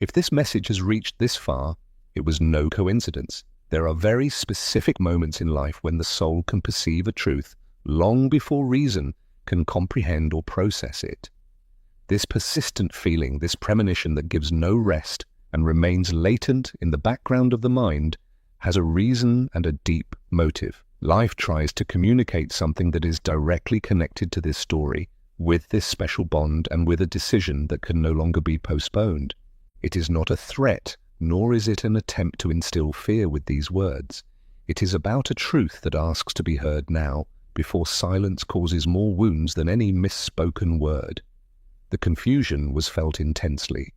If this message has reached this far, it was no coincidence. There are very specific moments in life when the soul can perceive a truth long before reason can comprehend or process it. This persistent feeling, this premonition that gives no rest and remains latent in the background of the mind, has a reason and a deep motive. Life tries to communicate something that is directly connected to this story, with this special bond and with a decision that can no longer be postponed. It is not a threat, nor is it an attempt to instill fear with these words. It is about a truth that asks to be heard now, before silence causes more wounds than any misspoken word. The confusion was felt intensely.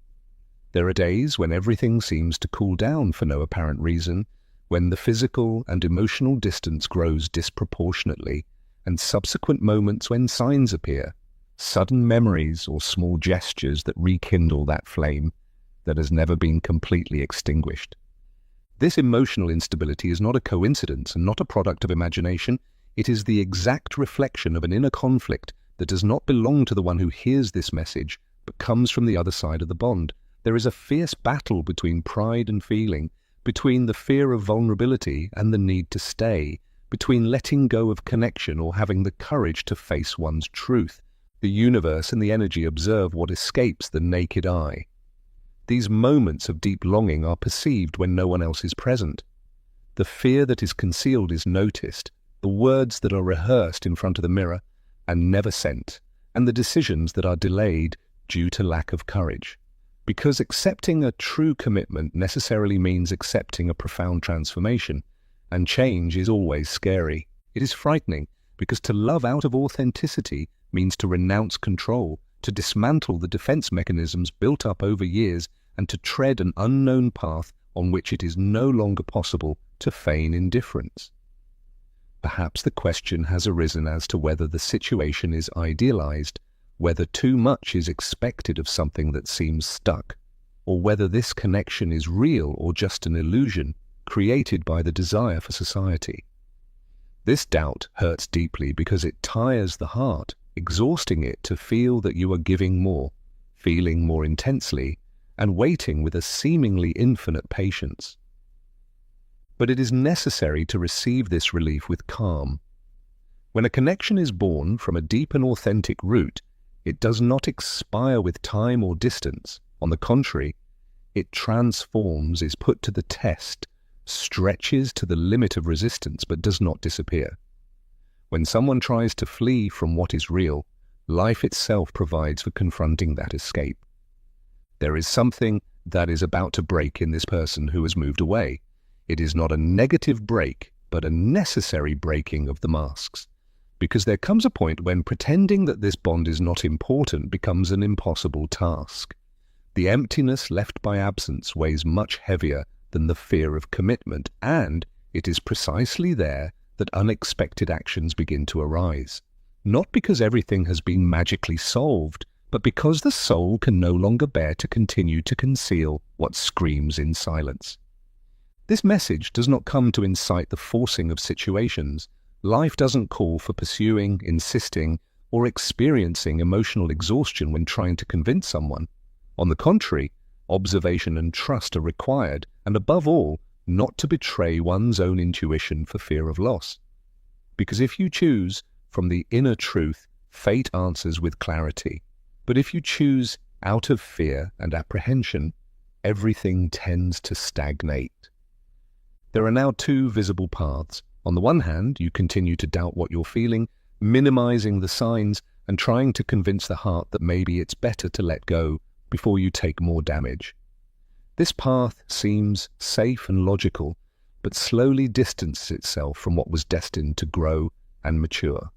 There are days when everything seems to cool down for no apparent reason, when the physical and emotional distance grows disproportionately, and subsequent moments when signs appear, sudden memories or small gestures that rekindle that flame that has never been completely extinguished. This emotional instability is not a coincidence and not a product of imagination. It is the exact reflection of an inner conflict that does not belong to the one who hears this message, but comes from the other side of the bond. There is a fierce battle between pride and feeling, between the fear of vulnerability and the need to stay, between letting go of connection or having the courage to face one's truth. The universe and the energy observe what escapes the naked eye. These moments of deep longing are perceived when no one else is present. The fear that is concealed is noticed, the words that are rehearsed in front of the mirror and never sent, and the decisions that are delayed due to lack of courage. Because accepting a true commitment necessarily means accepting a profound transformation, and change is always scary. It is frightening, because to love out of authenticity means to renounce control, to dismantle the defense mechanisms built up over years, and to tread an unknown path on which it is no longer possible to feign indifference. Perhaps the question has arisen as to whether the situation is idealized, whether too much is expected of something that seems stuck, or whether this connection is real or just an illusion created by the desire for society. This doubt hurts deeply because it tires the heart, exhausting it to feel that you are giving more, feeling more intensely, and waiting with a seemingly infinite patience. But it is necessary to receive this relief with calm. When a connection is born from a deep and authentic root, it does not expire with time or distance. On the contrary, it transforms, is put to the test, stretches to the limit of resistance, but does not disappear. When someone tries to flee from what is real, life itself provides for confronting that escape. There is something that is about to break in this person who has moved away. It is not a negative break, but a necessary breaking of the masks. Because there comes a point when pretending that this bond is not important becomes an impossible task. The emptiness left by absence weighs much heavier than the fear of commitment, and it is precisely there that unexpected actions begin to arise. Not because everything has been magically solved, but because the soul can no longer bear to continue to conceal what screams in silence. This message does not come to incite the forcing of situations. Life doesn't call for pursuing, insisting, or experiencing emotional exhaustion when trying to convince someone. On the contrary, observation and trust are required, and above all, not to betray one's own intuition for fear of loss. Because if you choose from the inner truth, fate answers with clarity. But if you choose out of fear and apprehension, everything tends to stagnate. There are now two visible paths. On the one hand, you continue to doubt what you're feeling, minimizing the signs and trying to convince the heart that maybe it's better to let go before you take more damage. This path seems safe and logical, but slowly distances itself from what was destined to grow and mature.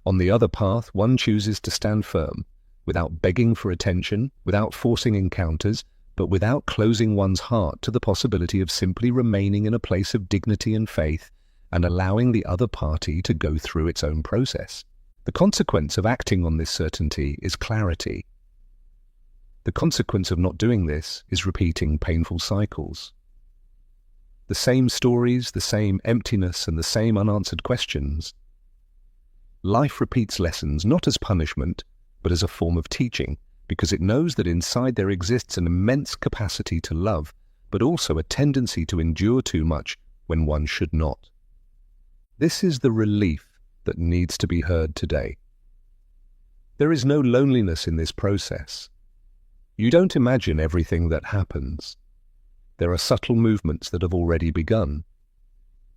On the other path, one chooses to stand firm, without begging for attention, without forcing encounters, but without closing one's heart to the possibility of simply remaining in a place of dignity and faith and allowing the other party to go through its own process. The consequence of acting on this certainty is clarity. The consequence of not doing this is repeating painful cycles. The same stories, the same emptiness, and the same unanswered questions. Life repeats lessons not as punishment, but as a form of teaching, because it knows that inside there exists an immense capacity to love, but also a tendency to endure too much when one should not. This is the relief that needs to be heard today. There is no loneliness in this process. You don't imagine everything that happens. There are subtle movements that have already begun.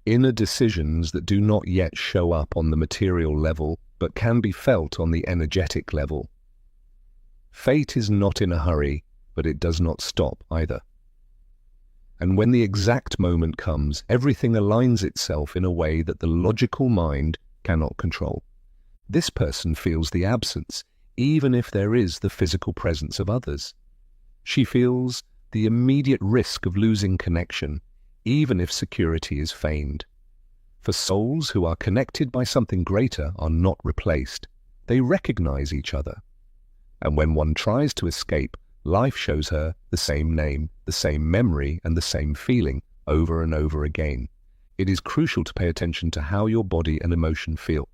Inner decisions that do not yet show up on the material level, but can be felt on the energetic level. Fate is not in a hurry, but it does not stop either. And when the exact moment comes, everything aligns itself in a way that the logical mind cannot control. This person feels the absence, even if there is the physical presence of others. She feels the immediate risk of losing connection, even if security is feigned. For souls who are connected by something greater are not replaced. They recognize each other. And when one tries to escape, life shows her the same name, the same memory, and the same feeling over and over again. It is crucial to pay attention to how your body and emotion feel,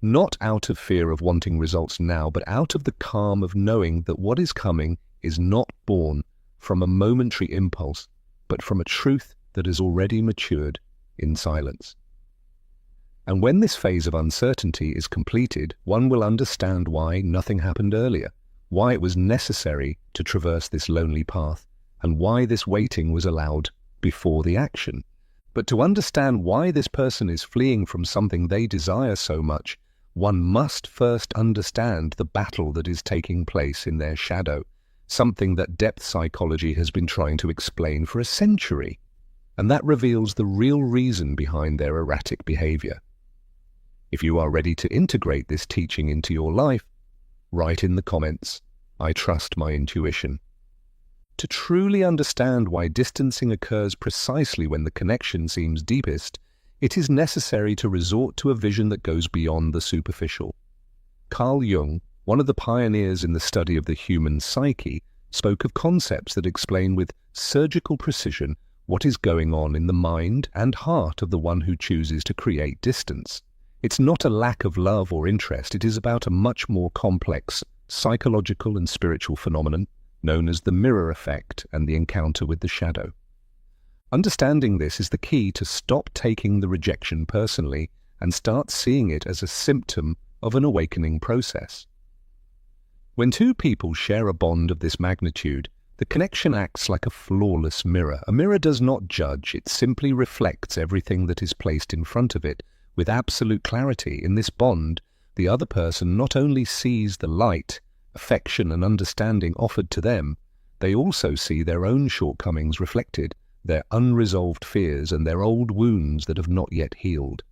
not out of fear of wanting results now, but out of the calm of knowing that what is coming is not born from a momentary impulse, but from a truth that has already matured in silence. And when this phase of uncertainty is completed, one will understand why nothing happened earlier, why it was necessary to traverse this lonely path, and why this waiting was allowed before the action. But to understand why this person is fleeing from something they desire so much, one must first understand the battle that is taking place in their shadow, something that depth psychology has been trying to explain for a century. And that reveals the real reason behind their erratic behavior. If you are ready to integrate this teaching into your life, write in the comments, "I trust my intuition." To truly understand why distancing occurs precisely when the connection seems deepest, it is necessary to resort to a vision that goes beyond the superficial. Carl Jung, one of the pioneers in the study of the human psyche, spoke of concepts that explain with surgical precision what is going on in the mind and heart of the one who chooses to create distance. It's not a lack of love or interest, it is about a much more complex psychological and spiritual phenomenon known as the mirror effect and the encounter with the shadow. Understanding this is the key to stop taking the rejection personally and start seeing it as a symptom of an awakening process. When two people share a bond of this magnitude, the connection acts like a flawless mirror. A mirror does not judge, it simply reflects everything that is placed in front of it with absolute clarity. In this bond, the other person not only sees the light, affection and understanding offered to them, they also see their own shortcomings reflected, their unresolved fears and their old wounds that have not yet healed.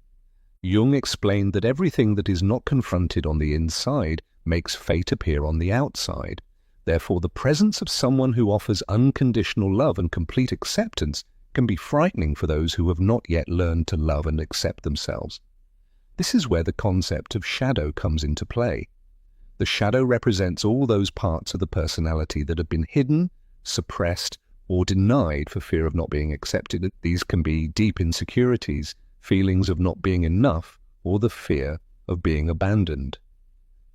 Jung explained that everything that is not confronted on the inside makes fate appear on the outside. Therefore, the presence of someone who offers unconditional love and complete acceptance can be frightening for those who have not yet learned to love and accept themselves. This is where the concept of shadow comes into play. The shadow represents all those parts of the personality that have been hidden, suppressed, or denied for fear of not being accepted. These can be deep insecurities, feelings of not being enough, or the fear of being abandoned.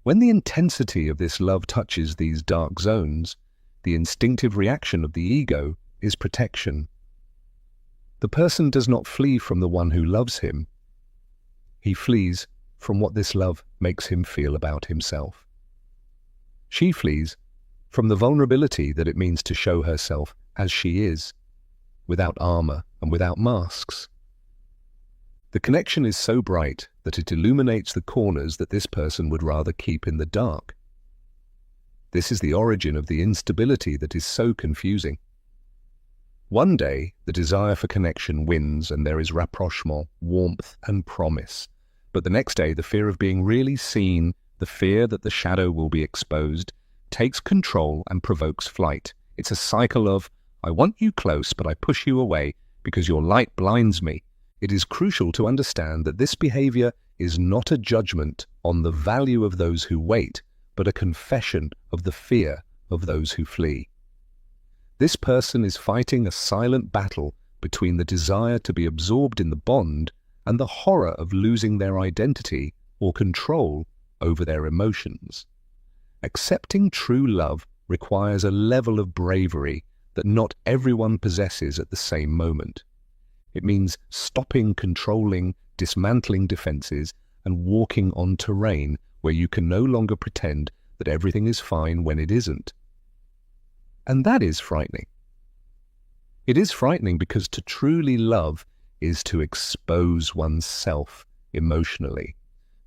When the intensity of this love touches these dark zones, the instinctive reaction of the ego is protection. The person does not flee from the one who loves him. He flees from what this love makes him feel about himself. She flees from the vulnerability that it means to show herself as she is, without armor and without masks. The connection is so bright that it illuminates the corners that this person would rather keep in the dark. This is the origin of the instability that is so confusing. One day, the desire for connection wins and there is rapprochement, warmth and promise. But the next day, the fear of being really seen, the fear that the shadow will be exposed, takes control and provokes flight. It's a cycle of, I want you close, but I push you away because your light blinds me. It is crucial to understand that this behavior is not a judgment on the value of those who wait, but a confession of the fear of those who flee. This person is fighting a silent battle between the desire to be absorbed in the bond and the horror of losing their identity or control over their emotions. Accepting true love requires a level of bravery that not everyone possesses at the same moment. It means stopping, controlling, dismantling defenses, and walking on terrain where you can no longer pretend that everything is fine when it isn't. And that is frightening. It is frightening because to truly love is to expose oneself emotionally.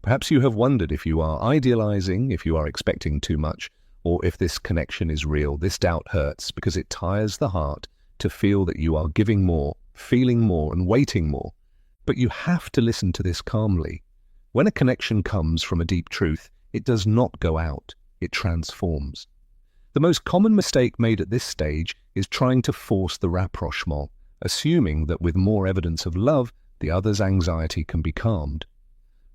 Perhaps you have wondered if you are idealizing, if you are expecting too much, or if this connection is real. This doubt hurts because it tires the heart to feel that you are giving more, feeling more, and waiting more. But you have to listen to this calmly. When a connection comes from a deep truth, it does not go out, it transforms. The most common mistake made at this stage is trying to force the rapprochement, assuming that with more evidence of love, the other's anxiety can be calmed.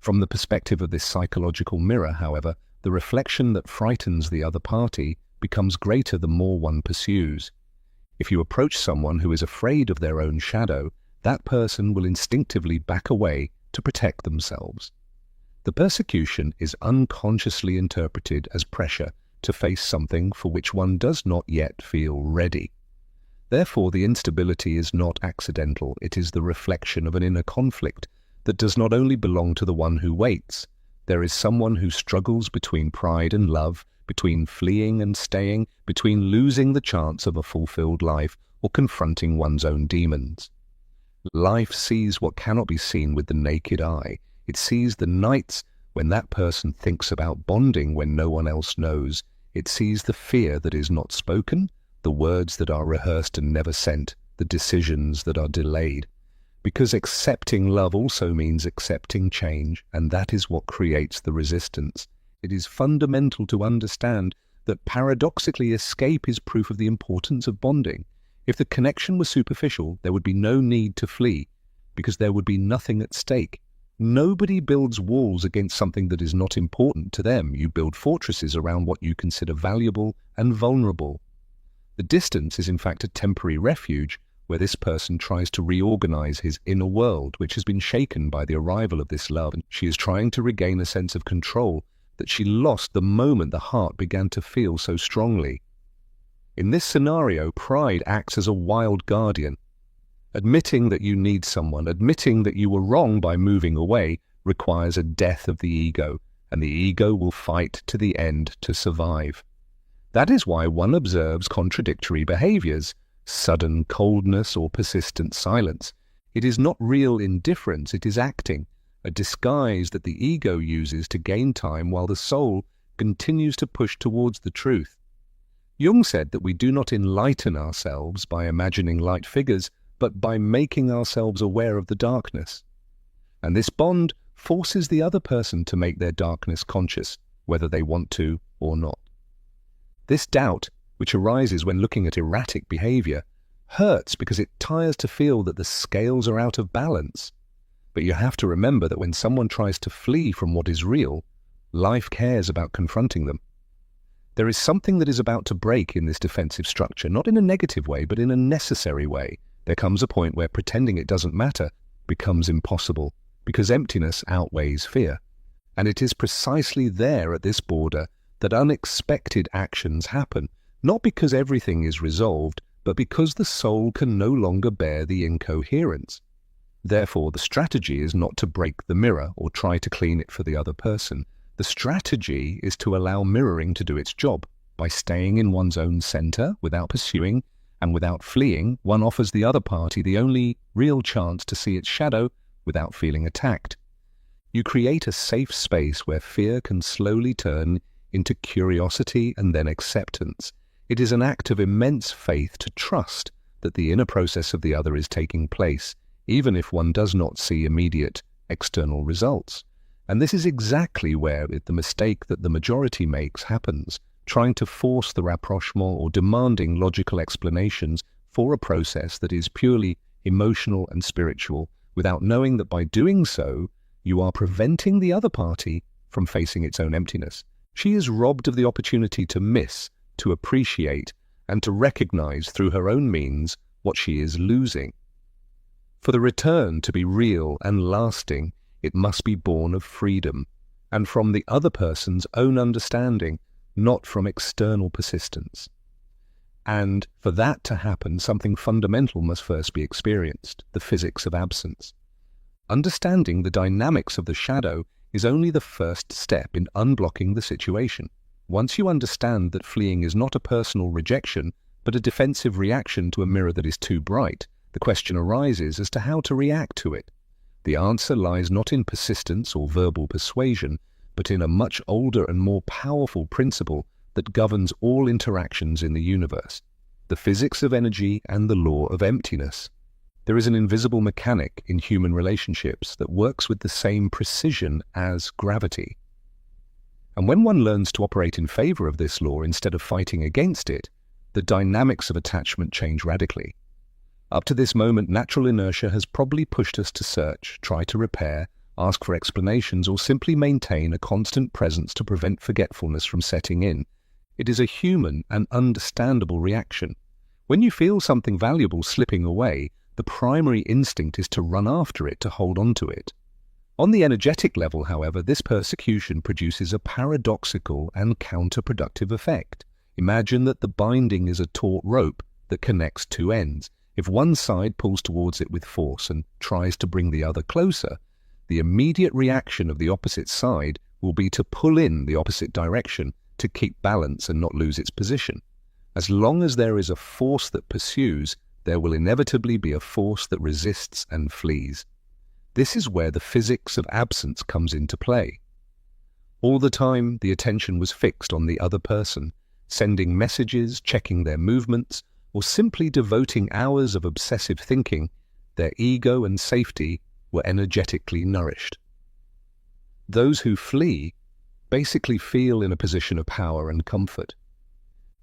From the perspective of this psychological mirror, however, the reflection that frightens the other party becomes greater the more one pursues. If you approach someone who is afraid of their own shadow, that person will instinctively back away to protect themselves. The persecution is unconsciously interpreted as pressure to face something for which one does not yet feel ready. Therefore, the instability is not accidental. It is the reflection of an inner conflict that does not only belong to the one who waits. There is someone who struggles between pride and love, between fleeing and staying, between losing the chance of a fulfilled life or confronting one's own demons. Life sees what cannot be seen with the naked eye. It sees the nights when that person thinks about bonding when no one else knows. It sees the fear that is not spoken, the words that are rehearsed and never sent, the decisions that are delayed. Because accepting love also means accepting change, and that is what creates the resistance. It is fundamental to understand that paradoxically escape is proof of the importance of bonding. If the connection was superficial, there would be no need to flee, because there would be nothing at stake. Nobody builds walls against something that is not important to them. You build fortresses around what you consider valuable and vulnerable. The distance is in fact a temporary refuge where this person tries to reorganize his inner world, which has been shaken by the arrival of this love, and she is trying to regain a sense of control that she lost the moment the heart began to feel so strongly. In this scenario, pride acts as a wild guardian. Admitting that you need someone, admitting that you were wrong by moving away, requires a death of the ego, and the ego will fight to the end to survive. That is why one observes contradictory behaviors, sudden coldness or persistent silence. It is not real indifference, it is acting, a disguise that the ego uses to gain time while the soul continues to push towards the truth. Jung said that we do not enlighten ourselves by imagining light figures, but by making ourselves aware of the darkness. And this bond forces the other person to make their darkness conscious, whether they want to or not. This doubt, which arises when looking at erratic behavior, hurts because it tires to feel that the scales are out of balance. But you have to remember that when someone tries to flee from what is real, life cares about confronting them. There is something that is about to break in this defensive structure, not in a negative way, but in a necessary way. There comes a point where pretending it doesn't matter becomes impossible, because emptiness outweighs fear. And it is precisely there at this border that unexpected actions happen, not because everything is resolved, but because the soul can no longer bear the incoherence. Therefore, the strategy is not to break the mirror or try to clean it for the other person. The strategy is to allow mirroring to do its job. By staying in one's own center without pursuing and without fleeing, one offers the other party the only real chance to see its shadow without feeling attacked. You create a safe space where fear can slowly turn into curiosity and then acceptance. It is an act of immense faith to trust that the inner process of the other is taking place, even if one does not see immediate external results. And this is exactly where the mistake that the majority makes happens, trying to force the rapprochement or demanding logical explanations for a process that is purely emotional and spiritual, without knowing that by doing so, you are preventing the other party from facing its own emptiness. She is robbed of the opportunity to miss, to appreciate, and to recognize through her own means what she is losing. For the return to be real and lasting, it must be born of freedom, and from the other person's own understanding, not from external persistence. And for that to happen, something fundamental must first be experienced, the physics of absence. Understanding the dynamics of the shadow is only the first step in unblocking the situation. Once you understand that fleeing is not a personal rejection, but a defensive reaction to a mirror that is too bright, the question arises as to how to react to it. The answer lies not in persistence or verbal persuasion, but in a much older and more powerful principle that governs all interactions in the universe, the physics of energy and the law of emptiness. There is an invisible mechanic in human relationships that works with the same precision as gravity. And when one learns to operate in favor of this law instead of fighting against it, the dynamics of attachment change radically. Up to this moment, natural inertia has probably pushed us to search, try to repair, ask for explanations, or simply maintain a constant presence to prevent forgetfulness from setting in. It is a human and understandable reaction. When you feel something valuable slipping away, the primary instinct is to run after it, to hold on to it. On the energetic level, however, this persecution produces a paradoxical and counterproductive effect. Imagine that the binding is a taut rope that connects two ends. If one side pulls towards it with force and tries to bring the other closer, the immediate reaction of the opposite side will be to pull in the opposite direction to keep balance and not lose its position. As long as there is a force that pursues, there will inevitably be a force that resists and flees. This is where the physics of absence comes into play. All the time, the attention was fixed on the other person, sending messages, checking their movements, or simply devoting hours of obsessive thinking. Their ego and safety were energetically nourished. Those who flee basically feel in a position of power and comfort.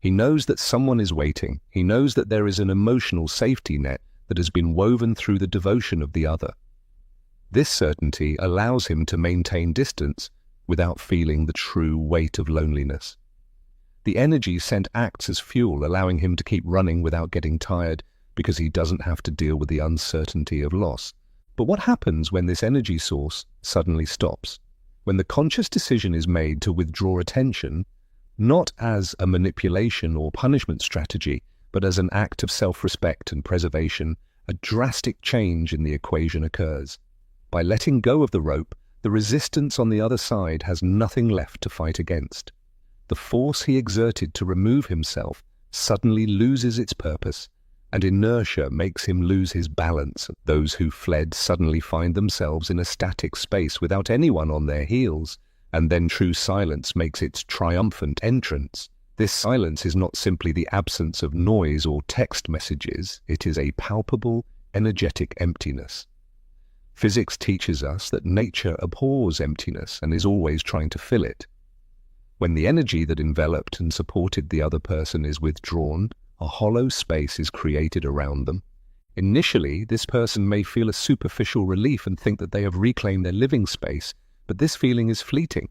He knows that someone is waiting. He knows that there is an emotional safety net that has been woven through the devotion of the other. This certainty allows him to maintain distance without feeling the true weight of loneliness. The energy sent acts as fuel, allowing him to keep running without getting tired because he doesn't have to deal with the uncertainty of loss. But what happens when this energy source suddenly stops? When the conscious decision is made to withdraw attention, not as a manipulation or punishment strategy, but as an act of self-respect and preservation, a drastic change in the equation occurs. By letting go of the rope, the resistance on the other side has nothing left to fight against. The force he exerted to remove himself suddenly loses its purpose, and inertia makes him lose his balance. Those who fled suddenly find themselves in a static space without anyone on their heels, and then true silence makes its triumphant entrance. This silence is not simply the absence of noise or text messages, it is a palpable, energetic emptiness. Physics teaches us that nature abhors emptiness and is always trying to fill it. When the energy that enveloped and supported the other person is withdrawn, a hollow space is created around them. Initially, this person may feel a superficial relief and think that they have reclaimed their living space, but this feeling is fleeting.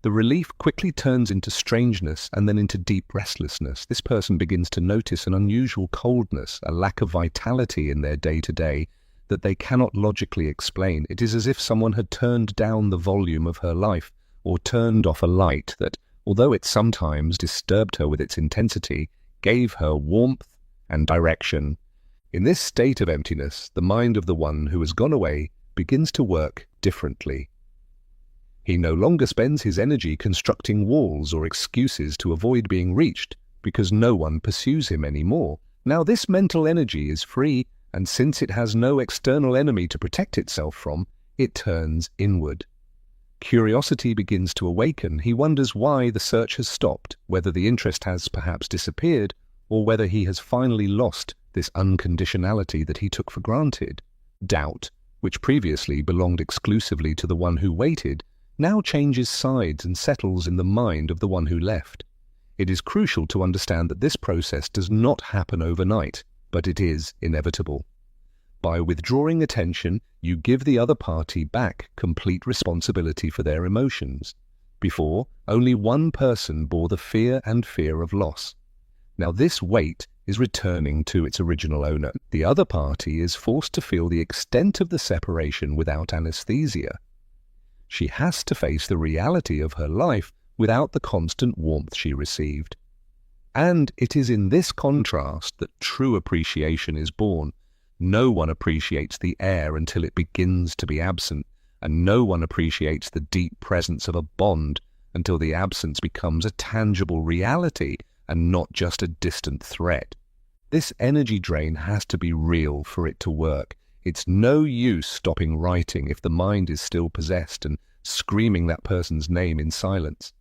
The relief quickly turns into strangeness and then into deep restlessness. This person begins to notice an unusual coldness, a lack of vitality in their day-to-day that they cannot logically explain. It is as if someone had turned down the volume of her life or turned off a light that, although it sometimes disturbed her with its intensity, gave her warmth and direction. In this state of emptiness, the mind of the one who has gone away begins to work differently. He no longer spends his energy constructing walls or excuses to avoid being reached, because no one pursues him anymore. Now this mental energy is free, and since it has no external enemy to protect itself from, it turns inward. Curiosity begins to awaken. He wonders why the search has stopped, whether the interest has perhaps disappeared, or whether he has finally lost this unconditionality that he took for granted. Doubt, which previously belonged exclusively to the one who waited, now changes sides and settles in the mind of the one who left. It is crucial to understand that this process does not happen overnight, but it is inevitable. By withdrawing attention, you give the other party back complete responsibility for their emotions. Before, only one person bore the fear of loss. Now this weight is returning to its original owner. The other party is forced to feel the extent of the separation without anesthesia. She has to face the reality of her life without the constant warmth she received. And it is in this contrast that true appreciation is born. No one appreciates the air until it begins to be absent, and no one appreciates the deep presence of a bond until the absence becomes a tangible reality and not just a distant threat. This energy drain has to be real for it to work. It's no use stopping writing if the mind is still possessed and screaming that person's name in silence.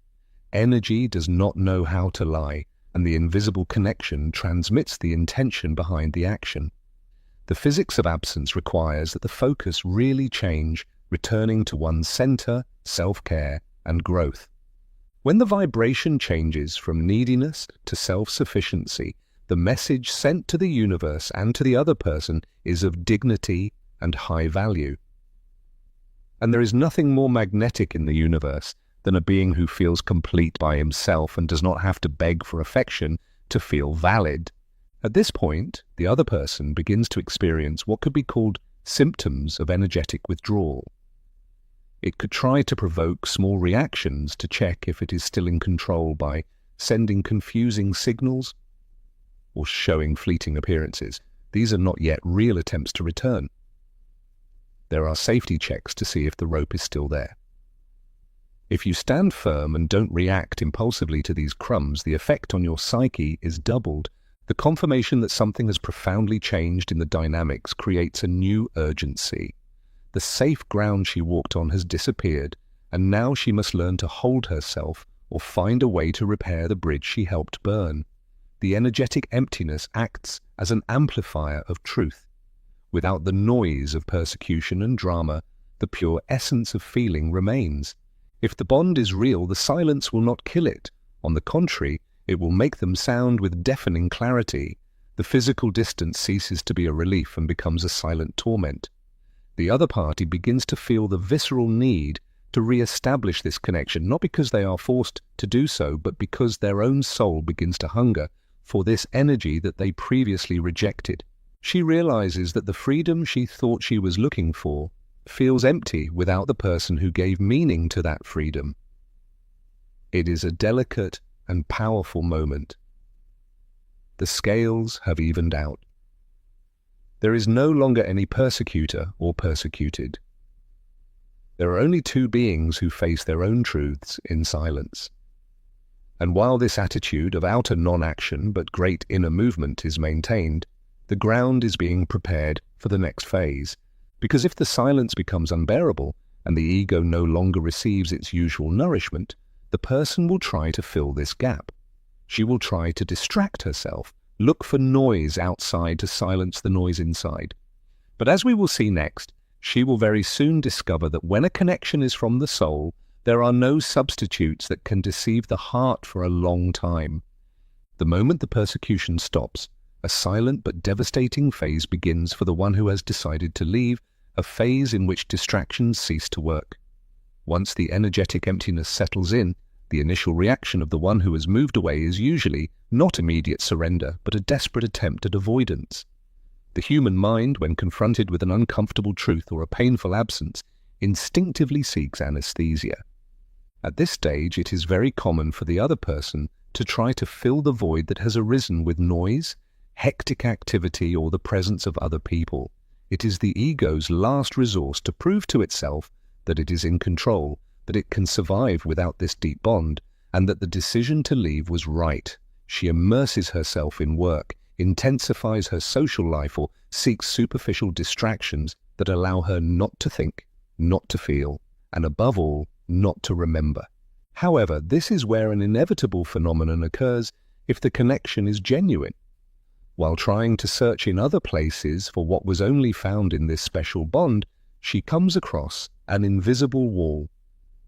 Energy does not know how to lie, and the invisible connection transmits the intention behind the action. The physics of absence requires that the focus really change, returning to one's center, self-care, and growth. When the vibration changes from neediness to self-sufficiency, the message sent to the universe and to the other person is of dignity and high value. And there is nothing more magnetic in the universe than a being who feels complete by himself and does not have to beg for affection to feel valid. At this point, the other person begins to experience what could be called symptoms of energetic withdrawal. It could try to provoke small reactions to check if it is still in control by sending confusing signals or showing fleeting appearances. These are not yet real attempts to return. There are safety checks to see if the rope is still there. If you stand firm and don't react impulsively to these crumbs, the effect on your psyche is doubled. The confirmation that something has profoundly changed in the dynamics creates a new urgency. The safe ground she walked on has disappeared, and now she must learn to hold herself or find a way to repair the bridge she helped burn. The energetic emptiness acts as an amplifier of truth. Without the noise of persecution and drama, the pure essence of feeling remains. If the bond is real, the silence will not kill it. On the contrary, it will make them sound with deafening clarity. The physical distance ceases to be a relief and becomes a silent torment. The other party begins to feel the visceral need to re-establish this connection, not because they are forced to do so, but because their own soul begins to hunger for this energy that they previously rejected. She realizes that the freedom she thought she was looking for feels empty without the person who gave meaning to that freedom. It is a delicate and powerful moment. The scales have evened out. There is no longer any persecutor or persecuted. There are only two beings who face their own truths in silence. And while this attitude of outer non-action but great inner movement is maintained, the ground is being prepared for the next phase. Because if the silence becomes unbearable and the ego no longer receives its usual nourishment, the person will try to fill this gap. She will try to distract herself, look for noise outside to silence the noise inside. But as we will see next, she will very soon discover that when a connection is from the soul, there are no substitutes that can deceive the heart for a long time. The moment the persecution stops, a silent but devastating phase begins for the one who has decided to leave, a phase in which distractions cease to work. Once the energetic emptiness settles in, the initial reaction of the one who has moved away is usually not immediate surrender, but a desperate attempt at avoidance. The human mind, when confronted with an uncomfortable truth or a painful absence, instinctively seeks anesthesia. At this stage, it is very common for the other person to try to fill the void that has arisen with noise, hectic activity, or the presence of other people. It is the ego's last resource to prove to itself that it is in control, that it can survive without this deep bond, and that the decision to leave was right. She immerses herself in work, intensifies her social life, or seeks superficial distractions that allow her not to think, not to feel, and above all, not to remember. However, this is where an inevitable phenomenon occurs if the connection is genuine. While trying to search in other places for what was only found in this special bond, she comes across an invisible wall.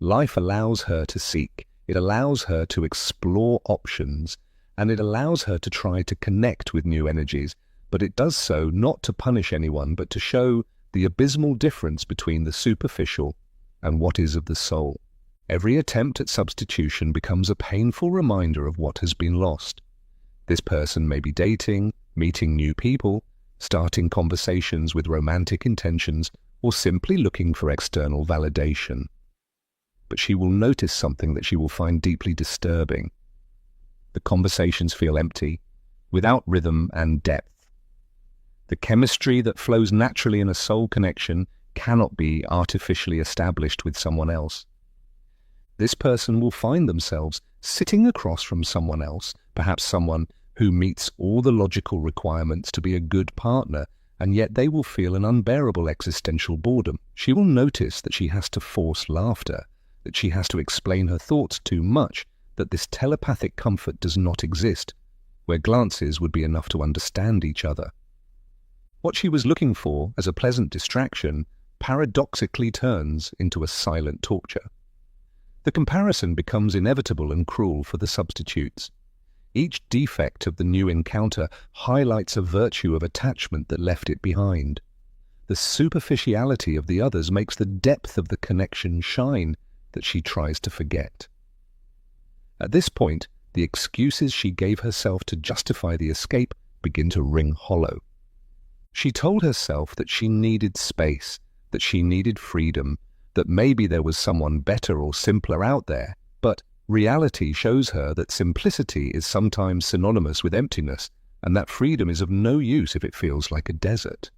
Life allows her to seek, it allows her to explore options, and it allows her to try to connect with new energies, but it does so not to punish anyone, but to show the abysmal difference between the superficial and what is of the soul. Every attempt at substitution becomes a painful reminder of what has been lost. This person may be dating, meeting new people, starting conversations with romantic intentions, or simply looking for external validation. but she will notice something that she will find deeply disturbing. The conversations feel empty, without rhythm and depth. The chemistry that flows naturally in a soul connection cannot be artificially established with someone else. This person will find themselves sitting across from someone else, perhaps someone who meets all the logical requirements to be a good partner, and yet they will feel an unbearable existential boredom. She will notice that she has to force laughter, that she has to explain her thoughts too much, that this telepathic comfort does not exist, where glances would be enough to understand each other. What she was looking for as a pleasant distraction paradoxically turns into a silent torture. The comparison becomes inevitable and cruel for the substitutes. Each defect of the new encounter highlights a virtue of attachment that left it behind. The superficiality of the others makes the depth of the connection shine that she tries to forget. At this point, the excuses she gave herself to justify the escape begin to ring hollow. She told herself that she needed space, that she needed freedom, that maybe there was someone better or simpler out there, but reality shows her that simplicity is sometimes synonymous with emptiness, and that freedom is of no use if it feels like a desert.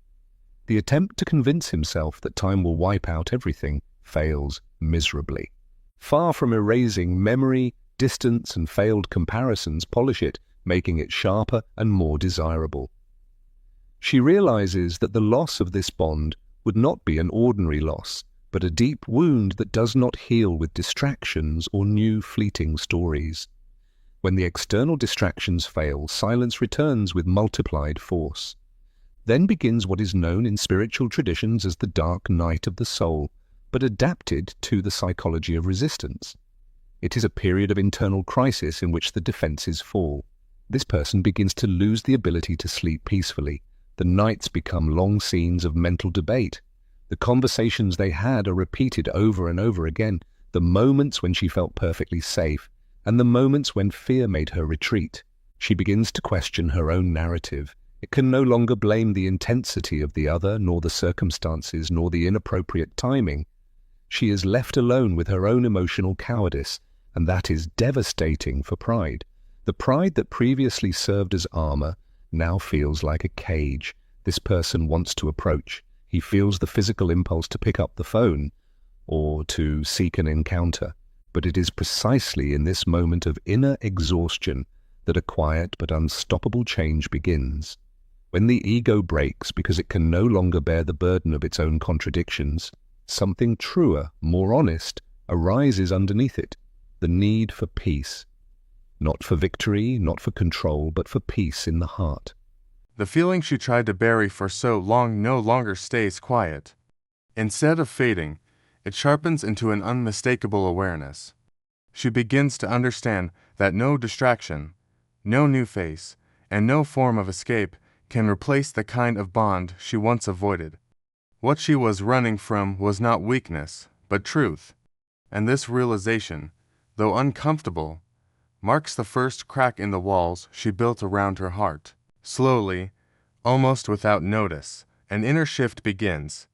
The attempt to convince himself that time will wipe out everything fails miserably. Far from erasing memory, distance and failed comparisons polish it, making it sharper and more desirable. She realizes that the loss of this bond would not be an ordinary loss, but a deep wound that does not heal with distractions or new fleeting stories. When the external distractions fail, silence returns with multiplied force. Then begins what is known in spiritual traditions as the dark night of the soul, but adapted to the psychology of resistance. It is a period of internal crisis in which the defenses fall. This person begins to lose the ability to sleep peacefully. The nights become long scenes of mental debate. The conversations they had are repeated over and over again, the moments when she felt perfectly safe, and the moments when fear made her retreat. She begins to question her own narrative. It can no longer blame the intensity of the other, nor the circumstances, nor the inappropriate timing. She is left alone with her own emotional cowardice, and that is devastating for pride. The pride that previously served as armor now feels like a cage. This person wants to approach. He feels the physical impulse to pick up the phone or to seek an encounter. But it is precisely in this moment of inner exhaustion that a quiet but unstoppable change begins. When the ego breaks because it can no longer bear the burden of its own contradictions, something truer, more honest, arises underneath it, the need for peace. Not for victory, not for control, but for peace in the heart. The feeling she tried to bury for so long no longer stays quiet. Instead of fading, it sharpens into an unmistakable awareness. She begins to understand that no distraction, no new face, and no form of escape can replace the kind of bond she once avoided. What she was running from was not weakness, but truth. And this realization, though uncomfortable, marks the first crack in the walls she built around her heart. Slowly, almost without notice, an inner shift begins.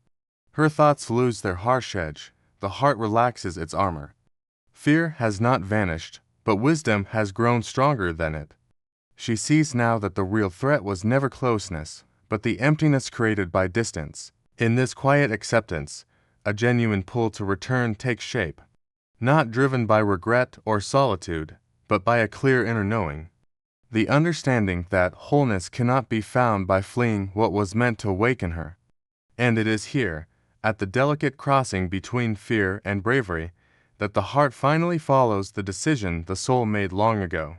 Her thoughts lose their harsh edge, the heart relaxes its armor. Fear has not vanished, but wisdom has grown stronger than it. She sees now that the real threat was never closeness, but the emptiness created by distance. In this quiet acceptance, a genuine pull to return takes shape, not driven by regret or solitude, but by a clear inner knowing. The understanding that wholeness cannot be found by fleeing what was meant to awaken her. And it is here, at the delicate crossing between fear and bravery, that the heart finally follows the decision the soul made long ago.